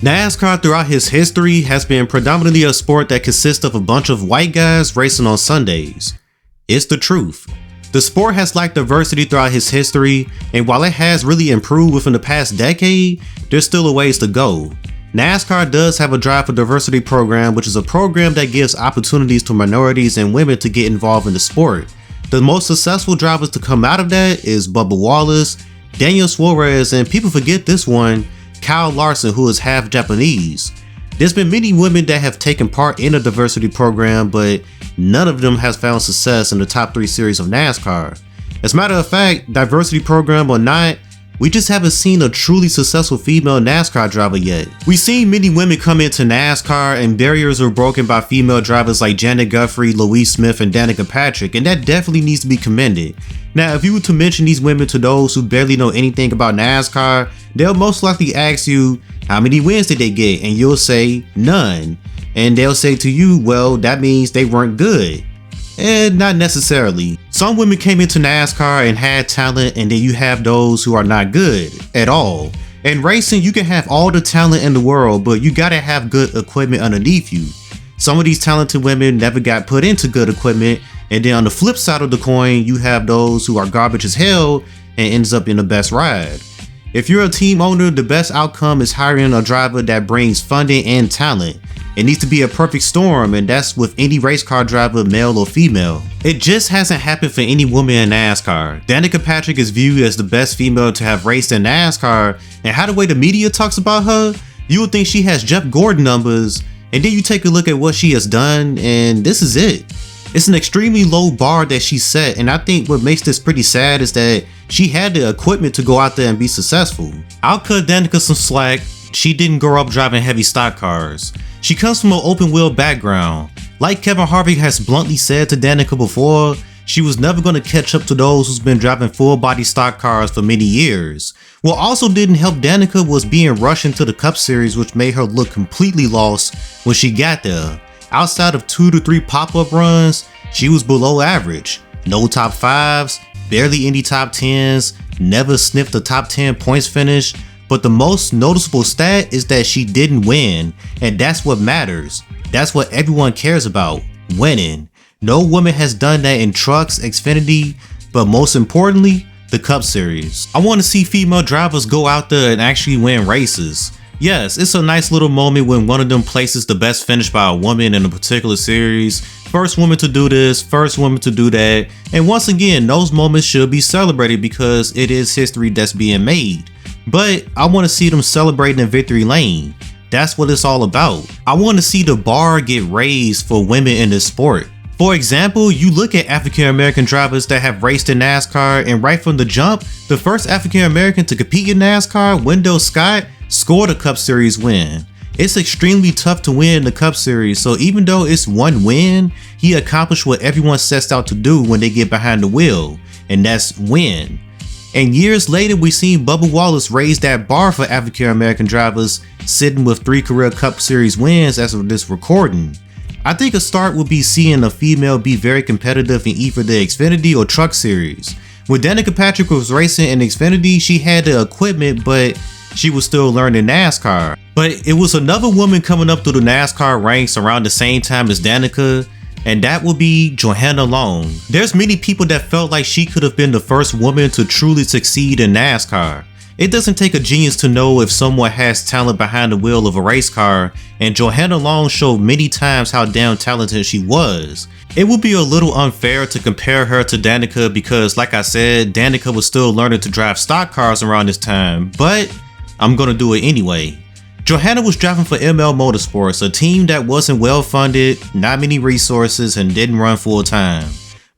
NASCAR throughout its history has been predominantly a sport that consists of a bunch of white guys racing on Sundays. It's the truth. The sport has lacked diversity throughout its history, and while it has really improved within the past decade, there's still a ways to go. NASCAR does have a Drive for Diversity program, which is a program that gives opportunities to minorities and women to get involved in the sport. The most successful drivers to come out of that is Bubba Wallace, Daniel Suarez, and people forget this one, Kyle Larson, who is half Japanese. There's been many women that have taken part in a diversity program, but none of them has found success in the top 3 series of NASCAR. As a matter of fact, diversity program or not, we just haven't seen a truly successful female NASCAR driver yet. We've seen many women come into NASCAR and barriers were broken by female drivers like Janet Guthrie, Louise Smith, and Danica Patrick, and that definitely needs to be commended. Now, if you were to mention these women to those who barely know anything about NASCAR, they'll most likely ask you, how many wins did they get? And you'll say, none. And they'll say to you, well, that means they weren't good. And not necessarily. Some women came into NASCAR and had talent, and then you have those who are not good at all. In racing, you can have all the talent in the world, but you gotta have good equipment underneath you. Some of these talented women never got put into good equipment, and then on the flip side of the coin, you have those who are garbage as hell and ends up in the best ride. If you're a team owner, the best outcome is hiring a driver that brings funding and talent. It needs to be a perfect storm, and that's with any race car driver, male or female. It just hasn't happened for any woman in NASCAR. Danica Patrick is viewed as the best female to have raced in NASCAR, and how the way the media talks about her, you would think she has Jeff Gordon numbers, and then you take a look at what she has done, and this is it. It's an extremely low bar that she set, and I think what makes this pretty sad is that she had the equipment to go out there and be successful. I'll cut Danica some slack. She didn't grow up driving heavy stock cars. She comes from an open wheel background. Like Kevin Harvick has bluntly said to Danica before, she was never going to catch up to those who's been driving full body stock cars for many years. What also didn't help Danica was being rushed into the Cup Series, which made her look completely lost when she got there. Outside of 2 to 3 pop-up runs, she was below average. No top 5s, barely any top 10s, never sniffed a top 10 points finish, but the most noticeable stat is that she didn't win, and that's what matters. That's what everyone cares about, winning. No woman has done that in trucks, Xfinity, but most importantly, the Cup Series. I want to see female drivers go out there and actually win races. Yes, it's a nice little moment when one of them places the best finish by a woman in a particular series. First woman to do this, first woman to do that. And once again, those moments should be celebrated because it is history that's being made. But I want to see them celebrating in victory lane. That's what it's all about. I want to see the bar get raised for women in this sport. For example, you look at African American drivers that have raced in NASCAR, and right from the jump, the first African American to compete in NASCAR, Wendell Scott, scored a Cup Series win. It's extremely tough to win the Cup Series, so even though it's one win, he accomplished what everyone sets out to do when they get behind the wheel, and that's win. And years later, we seen Bubba Wallace raise that bar for African American drivers, sitting with 3 career Cup Series wins as of this recording. I think a start would be seeing a female be very competitive in either the Xfinity or Truck Series. When Danica Patrick was racing in Xfinity, she had the equipment, but she was still learning NASCAR. But it was another woman coming up through the NASCAR ranks around the same time as Danica, and that would be Johanna Long. There's many people that felt like she could have been the first woman to truly succeed in NASCAR. It doesn't take a genius to know if someone has talent behind the wheel of a race car, and Johanna Long showed many times how damn talented she was. It would be a little unfair to compare her to Danica because, like I said, Danica was still learning to drive stock cars around this time, but I'm gonna do it anyway. Johanna was driving for ML Motorsports, a team that wasn't well funded, not many resources, and didn't run full time.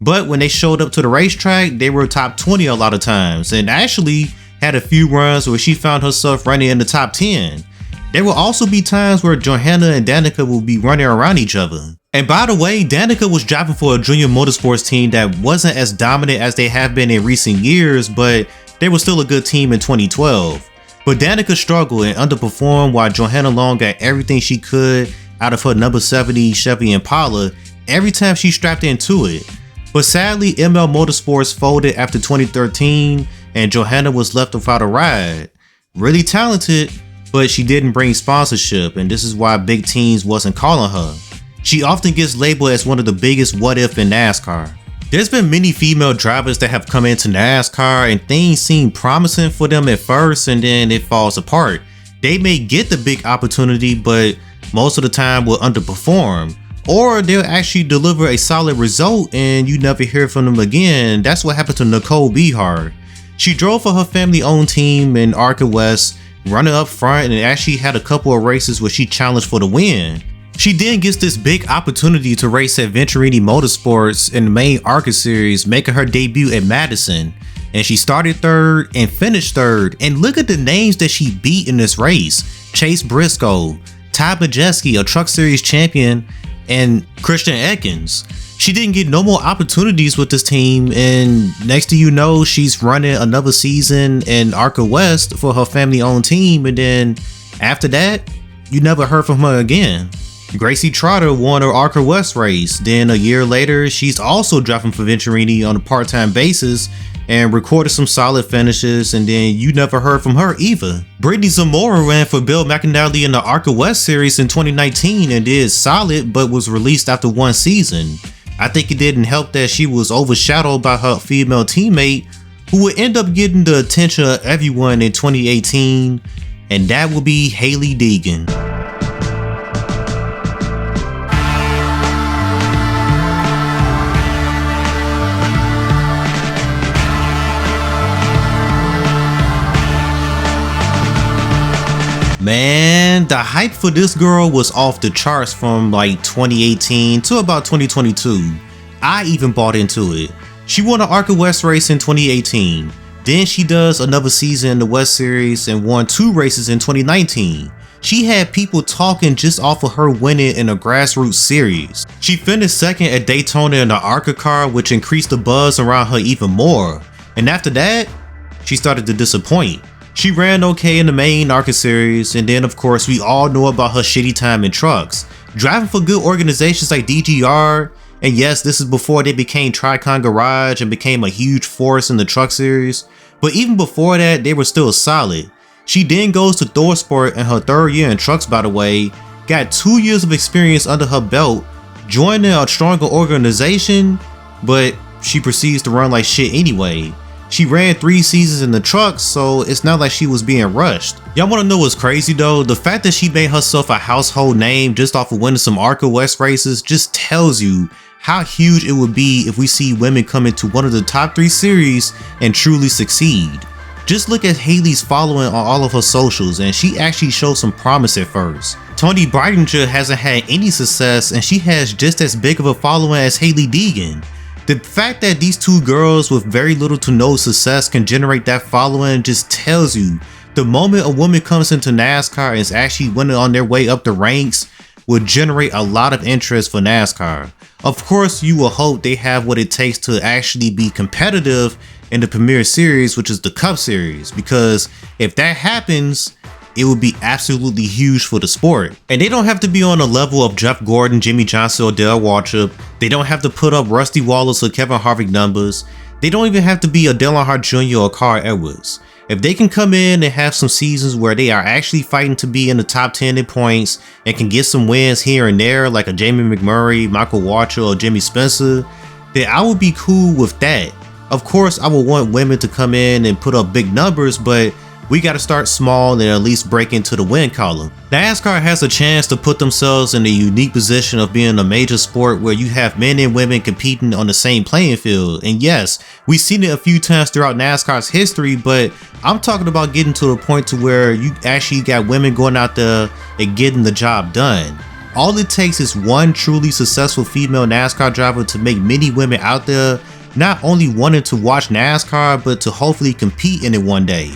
But when they showed up to the racetrack, they were top 20 a lot of times, and actually had a few runs where she found herself running in the top 10. There will also be times where Johanna and Danica will be running around each other. And by the way, Danica was driving for a junior motorsports team that wasn't as dominant as they have been in recent years, but they were still a good team in 2012. But Danica struggled and underperformed while Johanna Long got everything she could out of her number 70 Chevy Impala every time she strapped into it. But sadly, ML Motorsports folded after 2013 and Johanna was left without a ride. Really talented, but she didn't bring sponsorship, and this is why big teams wasn't calling her. She often gets labeled as one of the biggest what if in NASCAR. There's been many female drivers that have come into NASCAR and things seem promising for them at first and then it falls apart. They may get the big opportunity, but most of the time will underperform. Or they'll actually deliver a solid result and you never hear from them again. That's what happened to Nicole Beehart. She drove for her family-owned team in ARCA West, running up front, and actually had a couple of races where she challenged for the win. She then gets this big opportunity to race at Venturini Motorsports in the main ARCA series, making her debut at Madison. And she started third and finished third. And look at the names that she beat in this race. Chase Briscoe, Ty Majeski, a Truck Series champion, and Christian Ekins. She didn't get no more opportunities with this team, and next thing you know, she's running another season in ARCA West for her family-owned team, and then after that, you never heard from her again. Gracie Trotter won her ARCA West race. Then a year later, she's also driving for Venturini on a part-time basis and recorded some solid finishes, and then you never heard from her either. Brittany Zamora ran for Bill McAnally in the ARCA West series in 2019 and did solid, but was released after one season. I think it didn't help that she was overshadowed by her female teammate, who would end up getting the attention of everyone in 2018, and that will be Hailie Deegan. Man, the hype for this girl was off the charts from like 2018 to about 2022. I even bought into it. She won an ARCA West race in 2018. Then she does another season in the West Series and won 2 races in 2019. She had people talking just off of her winning in a grassroots series. She finished second at Daytona in the ARCA car, which increased the buzz around her even more. And after that, she started to disappoint. She ran okay in the main ARCA series, and then of course we all know about her shitty time in trucks. Driving for good organizations like DGR, and yes, this is before they became Tricon Garage and became a huge force in the truck series, but even before that they were still solid. She then goes to ThorSport in her 3rd year in trucks, by the way, got 2 years of experience under her belt, joining a stronger organization, but she proceeds to run like shit anyway. She ran 3 seasons in the trucks, so it's not like she was being rushed. Y'all wanna know what's crazy though? The fact that she made herself a household name just off of winning some ARCA West races just tells you how huge it would be if we see women come into one of the top 3 series and truly succeed. Just look at Hailie's following on all of her socials, and she actually showed some promise at first. Toni Breidinger hasn't had any success, and she has just as big of a following as Hailie Deegan. The fact that these 2 girls with very little to no success can generate that following just tells you the moment a woman comes into NASCAR and is actually winning on their way up the ranks will generate a lot of interest for NASCAR. Of course, you will hope they have what it takes to actually be competitive in the Premier Series, which is the Cup Series, because if that happens, it would be absolutely huge for the sport. And they don't have to be on the level of Jeff Gordon, Jimmy Johnson, or Dale Waltrip. They don't have to put up Rusty Wallace or Kevin Harvick numbers. They don't even have to be a Dale Earnhardt Jr. or Carl Edwards. If they can come in and have some seasons where they are actually fighting to be in the top 10 in points and can get some wins here and there like a Jamie McMurray, Michael Waltrip, or Jimmy Spencer, then I would be cool with that. Of course, I would want women to come in and put up big numbers, but we got to start small and at least break into the win column. NASCAR has a chance to put themselves in a unique position of being a major sport where you have men and women competing on the same playing field. And yes, we've seen it a few times throughout NASCAR's history, but I'm talking about getting to the point to where you actually got women going out there and getting the job done. All it takes is one truly successful female NASCAR driver to make many women out there not only wanting to watch NASCAR, but to hopefully compete in it one day.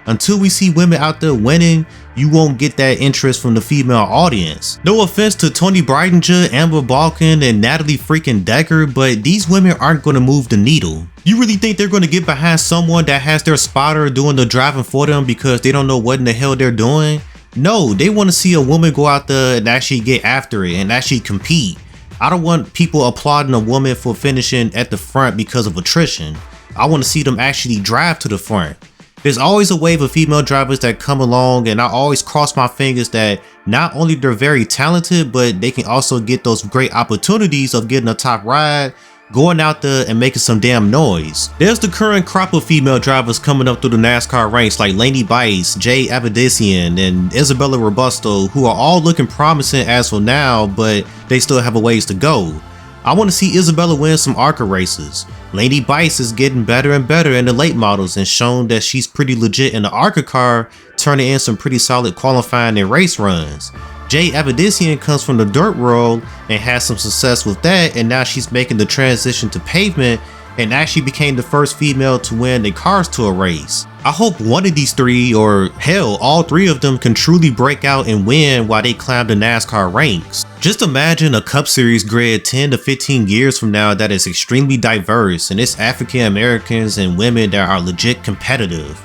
Until we see women out there winning, you won't get that interest from the female audience. No offense to Toni Breidinger, Amber Balkan, and Natalie freaking Decker, but these women aren't going to move the needle. You really think they're going to get behind someone that has their spotter doing the driving for them because they don't know what in the hell they're doing? No, they want to see a woman go out there and actually get after it and actually compete. I don't want people applauding a woman for finishing at the front because of attrition. I want to see them actually drive to the front. There's always a wave of female drivers that come along, and I always cross my fingers that not only they're very talented, but they can also get those great opportunities of getting a top ride, going out there and making some damn noise. There's the current crop of female drivers coming up through the NASCAR ranks like Lainey Bice, Jay Abedisian, and Isabella Robusto, who are all looking promising as for now, but they still have a ways to go. I want to see Isabella win some ARCA races. Lainey Bice is getting better and better in the late models and shown that she's pretty legit in the ARCA car, turning in some pretty solid qualifying and race runs. Jay Abedisian comes from the dirt world and has some success with that, and now she's making the transition to pavement and actually became the first female to win a Cars Tour race. I hope one of these three, or hell, all three of them, can truly break out and win while they climb the NASCAR ranks. Just imagine a Cup Series grid 10 to 15 years from now that is extremely diverse, and it's African Americans and women that are legit competitive,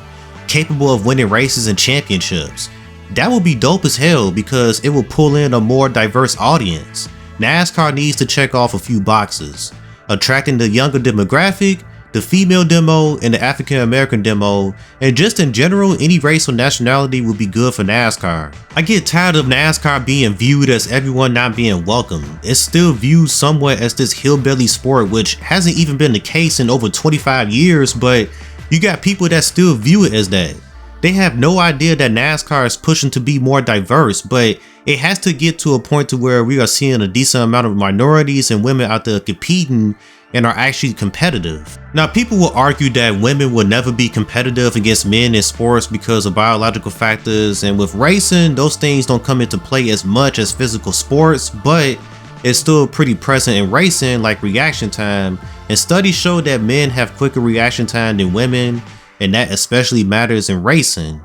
capable of winning races and championships. That would be dope as hell because it will pull in a more diverse audience. NASCAR needs to check off a few boxes: attracting the younger demographic, the female demo, and the African American demo, and just in general, any race or nationality would be good for NASCAR. I get tired of NASCAR being viewed as everyone not being welcome. It's still viewed somewhat as this hillbilly sport, which hasn't even been the case in over 25 years, but you got people that still view it as that. They have no idea that NASCAR is pushing to be more diverse, but it has to get to a point to where we are seeing a decent amount of minorities and women out there competing and are actually competitive. Now, people will argue that women will never be competitive against men in sports because of biological factors, and with racing, those things don't come into play as much as physical sports, but it's still pretty present in racing, like reaction time, and studies show that men have quicker reaction time than women, and that especially matters in racing.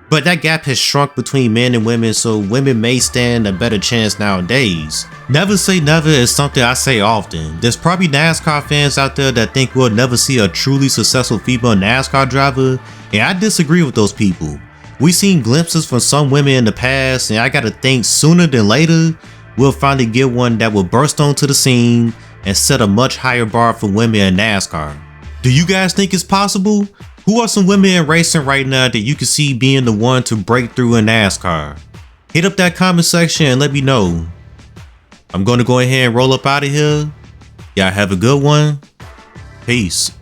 But that gap has shrunk between men and women, so women may stand a better chance nowadays. Never say never is something I say often. There's probably NASCAR fans out there that think we'll never see a truly successful female NASCAR driver, and I disagree with those people. We've seen glimpses from some women in the past, and I gotta think sooner than later, we'll finally get one that will burst onto the scene and set a much higher bar for women in NASCAR. Do you guys think it's possible? Who are some women in racing right now that you can see being the one to break through in NASCAR? Hit up that comment section and let me know. I'm going to go ahead and roll up out of here. Y'all have a good one. Peace.